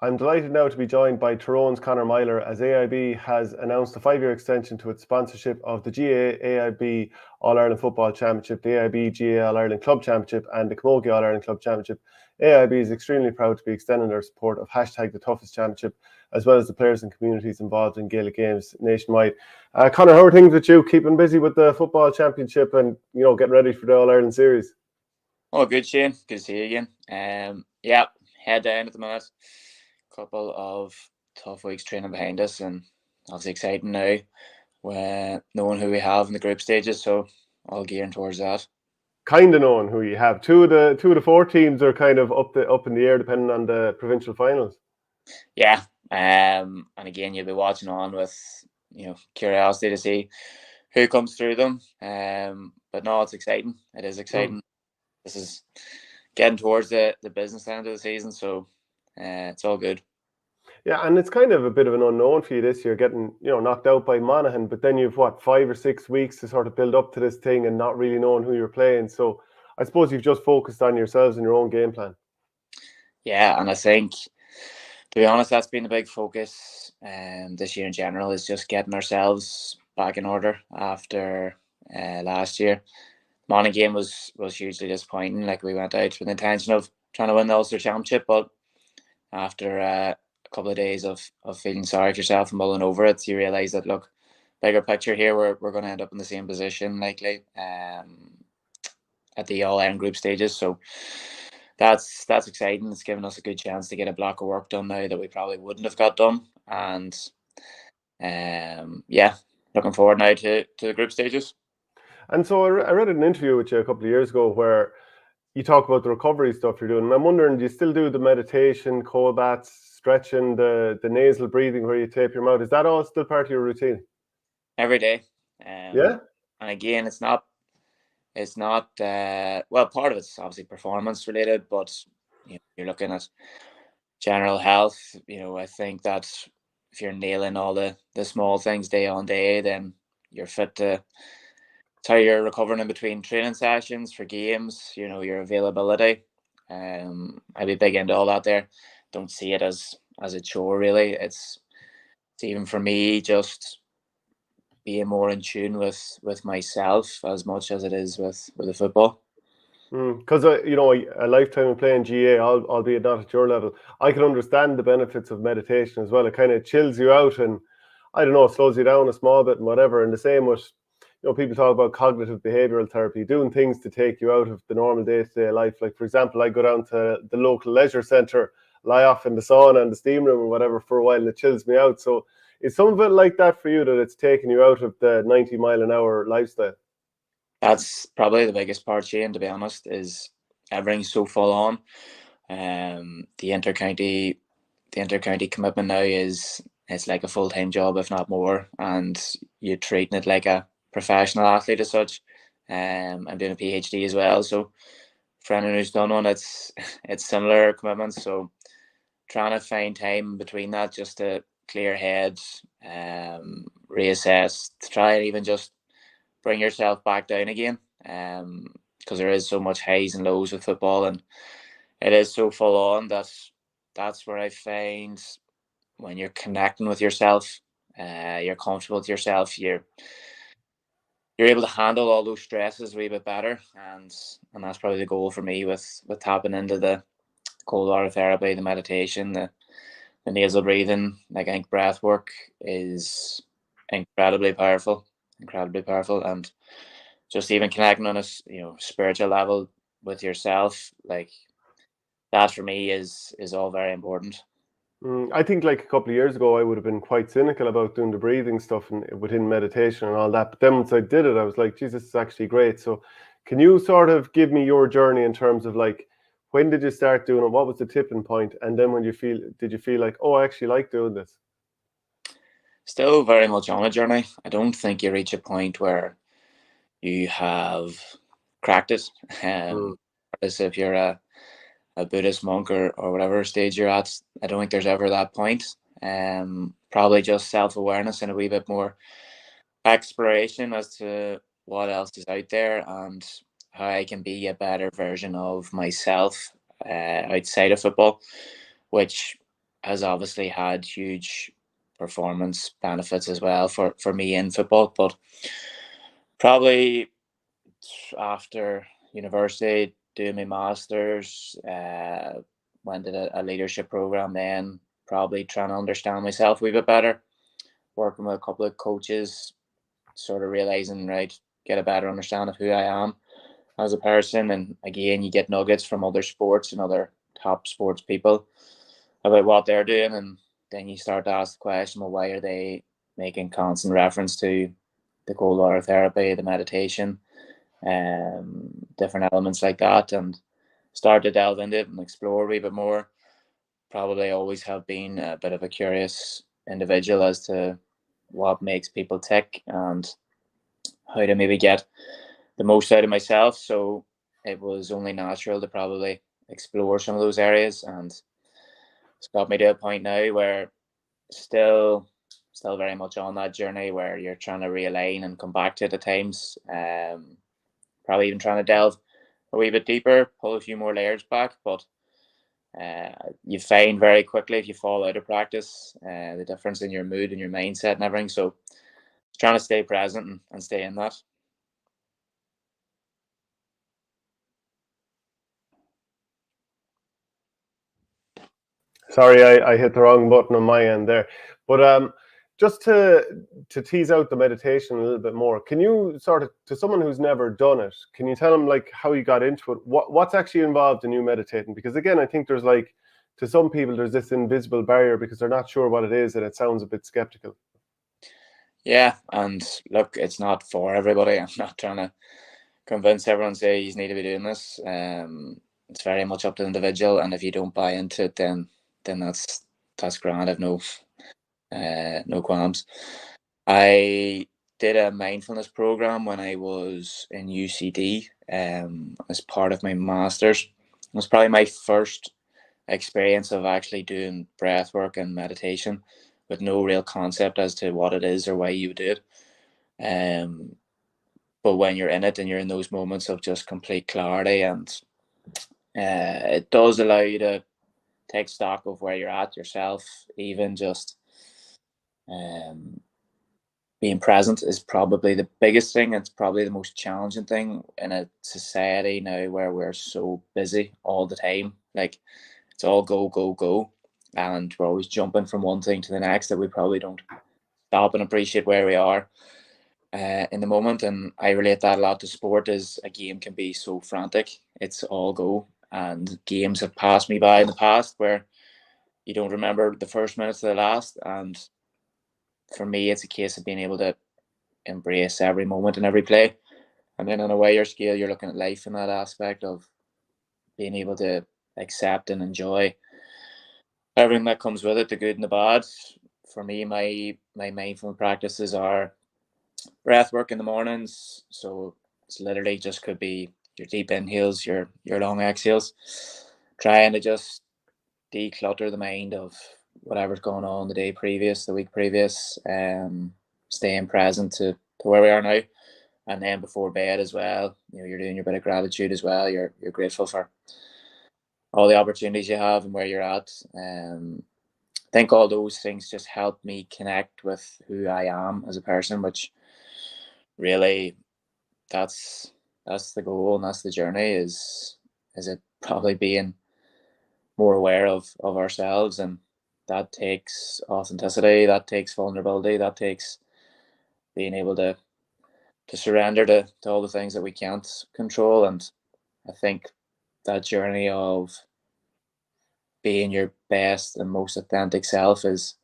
I'm delighted now to be joined by Tyrone's Conor Meyler as AIB has announced a 5-year extension to its sponsorship of the GA AIB All-Ireland Football Championship, the AIB GA All-Ireland Club Championship and the Camogie All-Ireland Club Championship. AIB is extremely proud to be extending their support of the toughest championship, as well as the players and communities involved in Gaelic games nationwide. Conor, how are things with you? Keeping busy with the football championship and getting ready for the All-Ireland series? Oh, good, Shane. Good to see you again. Yeah, head down at the minute. Couple of tough weeks training behind us, and obviously exciting now. Knowing who we have in the group stages, so all gearing towards that. Kind of knowing who you have. Two of the four teams are kind of up in the air, depending on the provincial finals. Yeah, and again, you'll be watching on with curiosity to see who comes through them. But no, it's exciting. It is exciting. This is getting towards the business end of the season, so it's all good. Yeah, and it's kind of a bit of an unknown for you this year, getting knocked out by Monaghan, but then you've 5 or 6 weeks to sort of build up to this thing and not really knowing who you're playing. So I suppose you've just focused on yourselves and your own game plan. Yeah, and I think, to be honest, that's been a big focus this year in general, is just getting ourselves back in order after last year. Monaghan game was hugely disappointing. Like, we went out with the intention of trying to win the Ulster Championship, but after a couple of days of feeling sorry for yourself and mulling over it, you realise that, look, bigger picture here, we're going to end up in the same position likely at the All-Ireland group stages. So that's exciting. It's given us a good chance to get a block of work done now that we probably wouldn't have got done. And yeah, looking forward now to the group stages. And so I read an interview with you a couple of years ago where you talk about the recovery stuff you're doing. And I'm wondering, do you still do the meditation, cold baths, stretching, the nasal breathing where you tape your mouth? Is that all still part of your routine? Every day. Yeah? And again, it's not well, part of it's obviously performance related, but you're looking at general health. I think that if you're nailing all the small things day on day, then you're fit to. It's how you're recovering in between training sessions for games. Your availability. I'd be big into all that there. Don't see it as a chore really. It's even for me just being more in tune with myself as much as it is with the football. Because a lifetime of playing GA, albeit not at your level, I can understand the benefits of meditation as well. It kind of chills you out, and I don't know, slows you down a small bit and whatever. And the same with, people talk about cognitive behavioral therapy, doing things to take you out of the normal day-to-day life. Like, for example, I go down to the local leisure centre, lie off in the sauna and the steam room or whatever for a while, and it chills me out. So is some of it like that for you, that it's taking you out of the 90-mile-an-hour lifestyle? That's probably the biggest part, Shane, to be honest, is everything's so full on. The inter-county commitment now it's like a full-time job, if not more, and you're treating it like a professional athlete as such. I'm doing a PhD as well, so for anyone who's done one, it's similar commitments. So trying to find time between that just to clear head, reassess, to try and even just bring yourself back down again. Because there is so much highs and lows with football, and it is so full on that that's where I find when you're connecting with yourself, you're comfortable with yourself, you're able to handle all those stresses a wee bit better, and that's probably the goal for me with tapping into the cold water therapy, the meditation, the nasal breathing. Like, I think breath work is incredibly powerful, and just even connecting on a spiritual level with yourself, like that for me is all very important. I think like a couple of years ago, I would have been quite cynical about doing the breathing stuff and within meditation and all that. But then once I did it, I was like, Jesus, it's actually great. So can you sort of give me your journey in terms of like, when did you start doing it? What was the tipping point? And then did you feel like, oh, I actually like doing this? Still very much on a journey. I don't think you reach a point where you have cracked it. As if you're a Buddhist monk or whatever stage you're at, I don't think there's ever that point. Probably just self-awareness and a wee bit more exploration as to what else is out there and how I can be a better version of myself outside of football, which has obviously had huge performance benefits as well for me in football. But probably after university, doing my masters, went to a leadership program. Then probably trying to understand myself a wee bit better, working with a couple of coaches, sort of realizing, right, get a better understanding of who I am as a person. And again, you get nuggets from other sports and other top sports people about what they're doing, and then you start to ask the question, well, why are they making constant reference to the cold water therapy, the meditation, different elements like that, and start to delve into it and explore a wee bit more. Probably always have been a bit of a curious individual as to what makes people tick and how to maybe get the most out of myself. So it was only natural to probably explore some of those areas, and it's got me to a point now where still very much on that journey where you're trying to realign and come back to it at times. Probably even trying to delve a wee bit deeper, pull a few more layers back, but you find very quickly if you fall out of practice the difference in your mood and your mindset and everything. So trying to stay present and stay in that. Sorry, I hit the wrong button on my end there. But just to tease out the meditation a little bit more, can you sort of, to someone who's never done it, can you tell them like how you got into it? What's actually involved in you meditating? Because again, I think there's like, to some people, there's this invisible barrier because they're not sure what it is and it sounds a bit skeptical. Yeah, and look, it's not for everybody. I'm not trying to convince everyone say you need to be doing this. It's very much up to the individual, and if you don't buy into it, then that's grand. I've no qualms. I did a mindfulness program when I was in UCD, as part of my masters. It was probably my first experience of actually doing breath work and meditation with no real concept as to what it is or why you do it. But when you're in it and you're in those moments of just complete clarity, and it does allow you to take stock of where you're at yourself, even just um, being present is probably the biggest thing. It's probably the most challenging thing in a society now where we're so busy all the time. Like it's all go, go, go. And we're always jumping from one thing to the next that we probably don't stop and appreciate where we are in the moment. And I relate that a lot to sport. Is a game can be so frantic. It's all go. And games have passed me by in the past where you don't remember the first minutes to the last. And for me, it's a case of being able to embrace every moment and every play. And then on a wider scale, you're looking at life in that aspect of being able to accept and enjoy everything that comes with it, the good and the bad. For me, my mindful practices are breath work in the mornings. So it's literally just could be your deep inhales, your long exhales, trying to just declutter the mind of whatever's going on the day previous, the week previous, staying present to where we are now. And then before bed as well, you're doing your bit of gratitude as well. You're grateful for all the opportunities you have and where you're at. I think all those things just help me connect with who I am as a person, which really that's the goal and that's the journey. Is it probably being more aware of ourselves, and that takes authenticity, that takes vulnerability, that takes being able to surrender to all the things that we can't control. And I think that journey of being your best and most authentic self is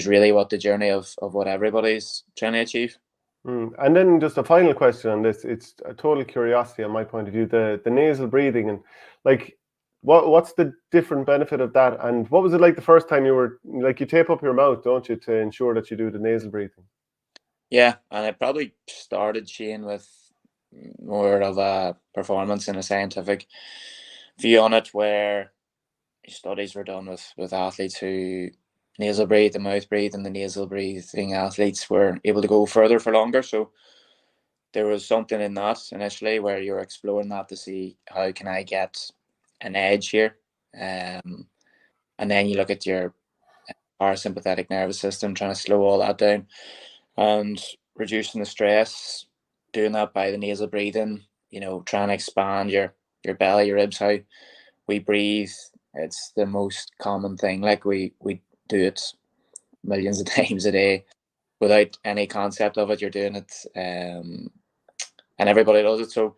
really what the journey of what everybody's trying to achieve. And then just a final question on this. It's a total curiosity on my point of view. The nasal breathing and like what's the different benefit of that? And what was it like the first time you were like you tape up your mouth, don't you, to ensure that you do the nasal breathing? Yeah, and it probably started, Shane, with more of a performance and a scientific view on it, where studies were done with athletes who nasal breathe, the mouth breathe, and the nasal breathing athletes were able to go further for longer. So there was something in that initially where you're exploring that to see how can I get an edge here. and then you look at your parasympathetic nervous system, trying to slow all that down and reducing the stress, doing that by the nasal breathing, trying to expand your belly, your ribs, how we breathe. It's the most common thing. Like we do it millions of times a day without any concept of it. You're doing it, and everybody does it. So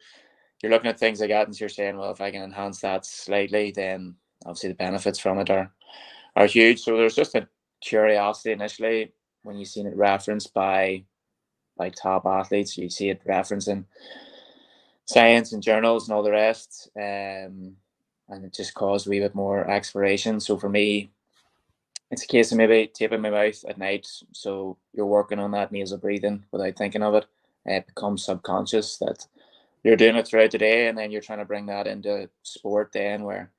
you're looking at things like that, and you're saying, well, if I can enhance that slightly, then obviously the benefits from it are huge. So there's just a curiosity initially when you seen it referenced by top athletes. You see it referencing science and journals and all the rest, and it just caused a wee bit more exploration. So for me, it's a case of maybe taping my mouth at night. So you're working on that nasal breathing without thinking of it. It becomes subconscious that you're doing it throughout the day, and then you're trying to bring that into sport then where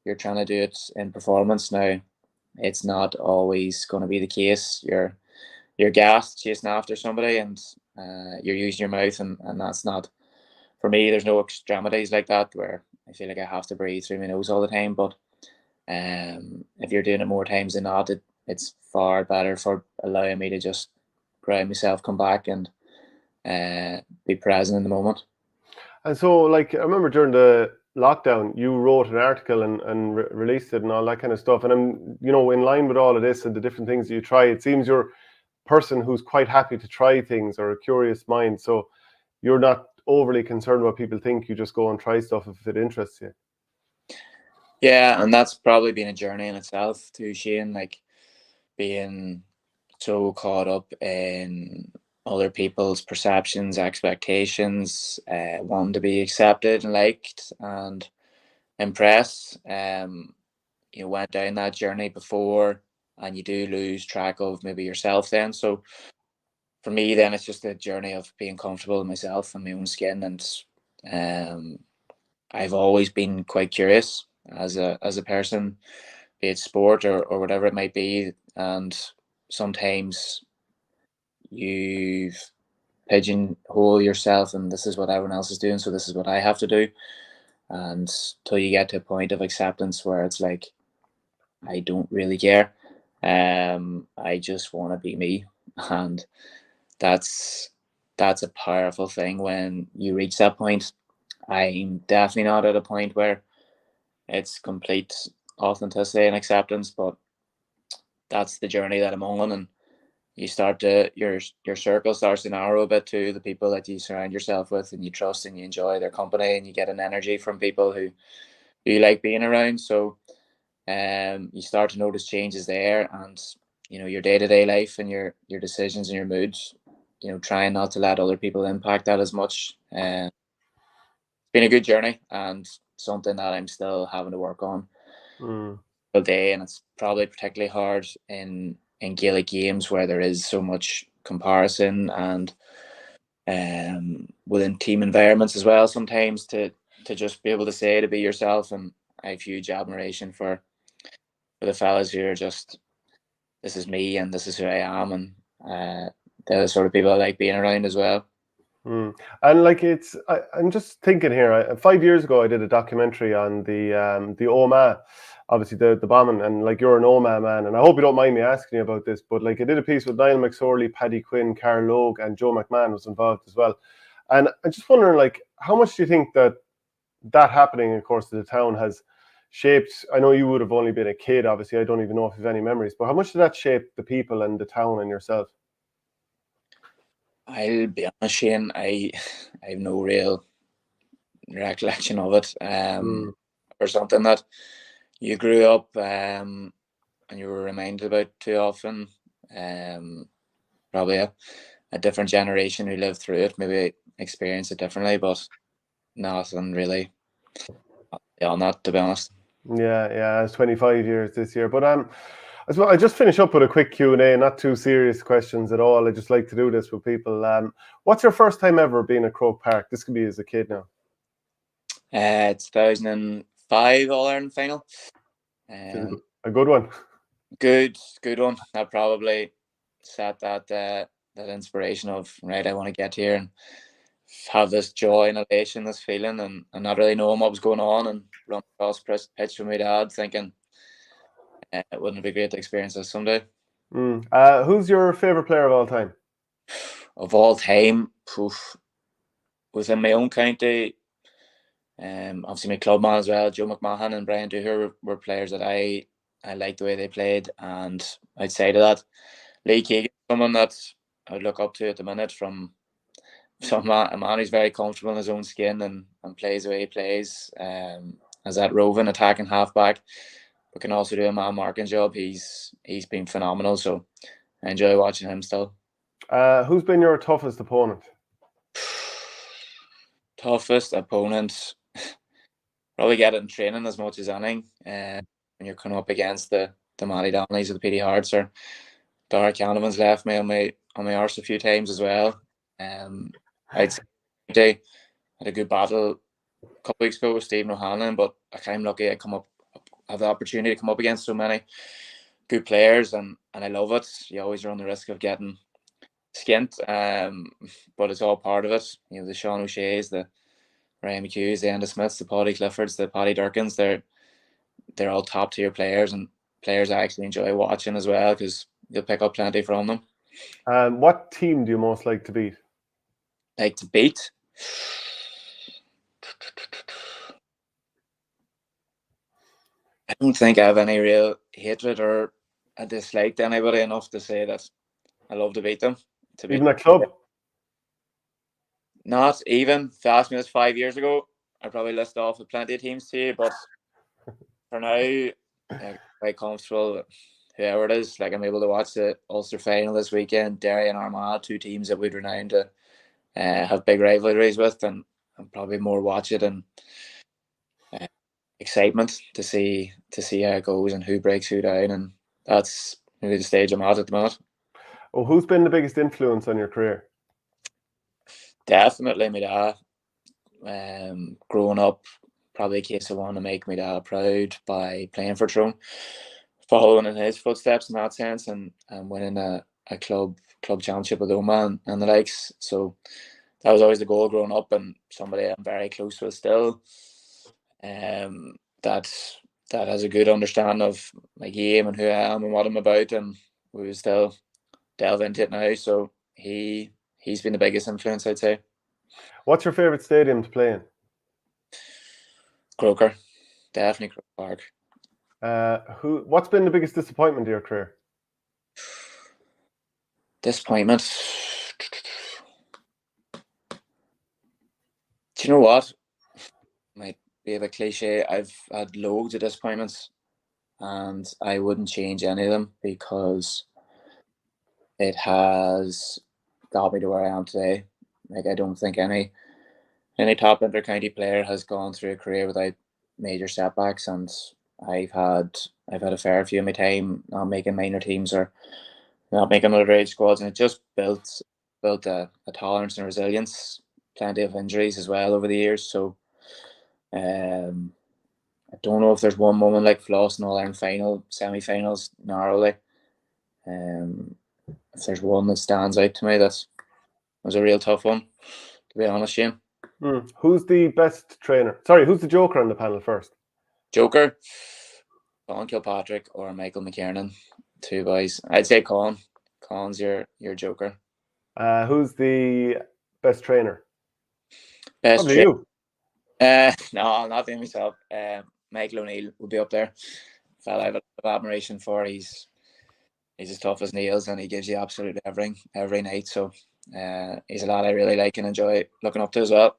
you're trying to do it in performance. Now, it's not always going to be the case. You're gassed chasing after somebody, and you're using your mouth, and that's not, for me, there's no extremities like that where I feel like I have to breathe through my nose all the time. But if you're doing it more times than not, it's far better for allowing me to just ground myself, come back, and be present in the moment. And so, like, I remember during the lockdown, you wrote an article and released it and all that kind of stuff. And I'm, in line with all of this and the different things that you try, it seems you're a person who's quite happy to try things or a curious mind. So you're not overly concerned what people think. You just go and try stuff if it interests you. Yeah, and that's probably been a journey in itself too, Shane. Like being so caught up in other people's perceptions, expectations, wanting to be accepted and liked and impressed. You went down that journey before, and you do lose track of maybe yourself then. So for me, then it's just a journey of being comfortable with myself and my own skin, and I've always been quite curious as a person, be it sport or whatever it might be, and sometimes you pigeonhole yourself and this is what everyone else is doing, so this is what I have to do, and till you get to a point of acceptance where it's like I don't really care. I just want to be me, and that's a powerful thing when you reach that point. I'm definitely not at a point where it's complete authenticity and acceptance, but that's the journey that I'm on, and you start to your circle starts to narrow a bit to the people that you surround yourself with, and you trust and you enjoy their company, and you get an energy from people who you like being around. So you start to notice changes there, and your day-to-day life and your decisions and your moods, trying not to let other people impact that as much. It's been a good journey and something that I'm still having to work on all day, and it's probably particularly hard in Gaelic games where there is so much comparison, and within team environments as well, sometimes to just be able to say, to be yourself. And I have huge admiration for the fellas who are just, this is me and this is who I am, and they're the sort of people I like being around as well. And like I'm just thinking here. 5 years ago, I did a documentary on the Omagh, obviously the bombing, and like you're an Omagh man, and I hope you don't mind me asking you about this, but like I did a piece with Niall McSorley, Paddy Quinn, Carl Logue, and Joe McMahon was involved as well. And I'm just wondering, like, how much do you think that happening, of course, to the town has shaped? I know you would have only been a kid, obviously. I don't even know if you have any memories, but how much did that shape the people and the town and yourself? I'll be honest, Shane, I have no real recollection of it. Or something that you grew up and you were reminded about too often. Probably a different generation who lived through it, maybe experience it differently, but nothing really on that, to be honest. Yeah, it's 25 years this year. But I just finish up with a quick Q&A, not too serious questions at all. I just like to do this with people. What's your first time ever being at Croke Park? This could be as a kid now. It's 2005 All-Ireland final. A good one. Good one. That probably set that inspiration of, right, I want to get here and have this joy and elation, this feeling, and not really knowing what was going on, and run across pitch with my dad thinking, it wouldn't be great to experience this someday. Who's your favourite player of all time? Of all time, within my own county, obviously my club man as well, Joe McMahon and Brian Dooher were players that I liked the way they played, and outside of that, Lee Keegan, someone that I would look up to at the minute, from a man who's very comfortable in his own skin and plays the way he plays, as that roving attacking halfback, but can also do a man marking job. He's been phenomenal, so I enjoy watching him still. Who's been your toughest opponent? Toughest opponent, probably get it in training as much as anything. When you're coming up against the Matty Donnellys or the Petey Harts, or Dara Canavan's left me on my arse a few times as well. I'd say I had a good battle a couple of weeks ago with Stephen O'Hanlon, but I'm lucky I have the opportunity to come up against so many good players, and I love it. You always run the risk of getting skint, but it's all part of it. You know, the Sean O'Shea's, the Ryan McHugh's, the Enda Smiths, the Paddy Cliffords, the Paddy Durkins, they're all top tier players, and players I actually enjoy watching as well, because you'll pick up plenty from them. What team do you most like to beat? Like to beat? I don't think I have any real hatred or a dislike to anybody enough to say that I love to beat them. Even a club? Not even. If you asked me this 5 years ago, I'd probably list off plenty of teams to you, but for now, I'm quite comfortable with whoever it is. Like, I'm able to watch the Ulster final this weekend, Derry and Armagh, two teams that we'd renowned to have big rivalries with, and probably more watch it and excitement to see how it goes and who breaks who down, and that's maybe the stage I'm at the moment. Oh, who's been the biggest influence on your career? Definitely my dad. Growing up, probably a case of wanting to make my dad proud by playing for Tyrone, following in his footsteps in that sense, and winning a club championship with Omagh and the likes. So that was always the goal growing up, and somebody I'm very close with still. That has a good understanding of my game and who I am and what I'm about, and we will still delve into it now. So he's been the biggest influence, I'd say. What's your favourite stadium to play in? Croker, definitely Croker Park. What's been the biggest disappointment of your career? Disappointment. Do you know what? Might be a bit cliche. I've had loads of disappointments, and I wouldn't change any of them, because it has got me to where I am today. Like, I don't think any top inter-county player has gone through a career without major setbacks, and I've had a fair few of my time not making minor teams or not making underage squads, and it just built a tolerance and resilience. Plenty of injuries as well over the years, so I don't know if there's one moment like Floss and All-Ireland final, semi-finals narrowly. If there's one that stands out to me, that was a real tough one, to be honest, Shane. Who's the best trainer? Sorry, who's the joker on the panel first? Joker, Colin Kilpatrick or Michael McKiernan, two boys. I'd say Colin. Colin's your joker. Who's the best trainer? Best Probably you. No, I'll not name myself. Michael O'Neill will be up there. Fella I have a lot of admiration for. He's as tough as nails, and he gives you absolutely everything every night. So he's a lad I really like and enjoy looking up to as well.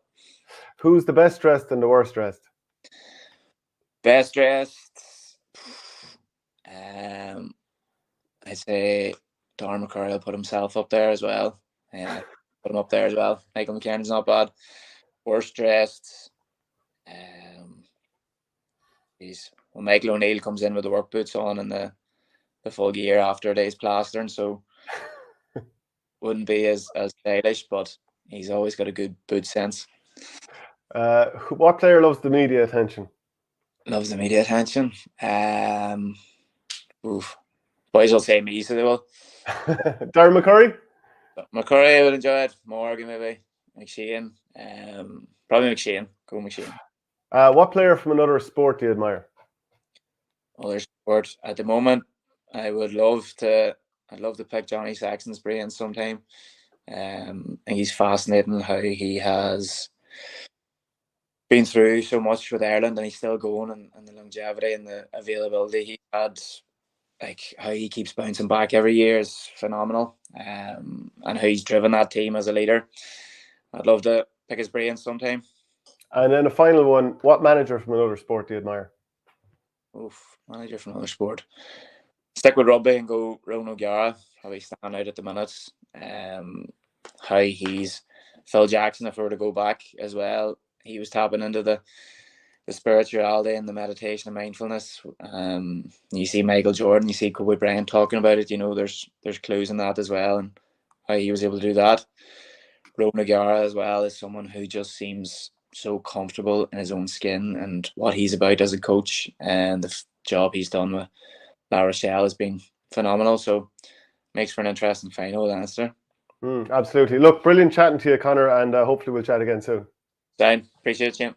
Who's the best dressed and the worst dressed? Best dressed, I'd say Darren McCurry will put himself up there as well. Put him up there as well. Michael McKinnon's not bad. Worst dressed, when Michael O'Neill comes in with the work boots on and the full gear after a day's plastering, so wouldn't be as stylish, but he's always got a good boot sense. What player loves the media attention? Loves the media attention. Boys will say me, so they will. Darren McCurry? McCurry, I would enjoy it. Morgan, maybe. McShane. Probably McShane. Go McShane. What player from another sport do you admire? Well, there's But at the moment, I'd love to pick Johnny Saxon's brain sometime. I think he's fascinating how he has been through so much with Ireland, and he's still going, and the longevity and the availability he had, like how he keeps bouncing back every year is phenomenal. And how he's driven that team as a leader. I'd love to pick his brain sometime. And then a final one: what manager from another sport do you admire? Oof, manager from another sport. Stick with rugby and go Rowan O'Gara. How he's stand out at the minutes. How he's Phil Jackson. If we were to go back as well, he was tapping into the spirituality and the meditation and mindfulness. You see Michael Jordan, you see Kobe Bryant talking about it. You know, there's clues in that as well, and how he was able to do that. Rowan O'Gara as well is someone who just seems so comfortable in his own skin and what he's about as a coach, and the job he's done with La Rochelle has been phenomenal. So makes for an interesting final with Leinster. Absolutely. Look, brilliant chatting to you, Conor, and hopefully we'll chat again soon. Down. Appreciate it, Jim.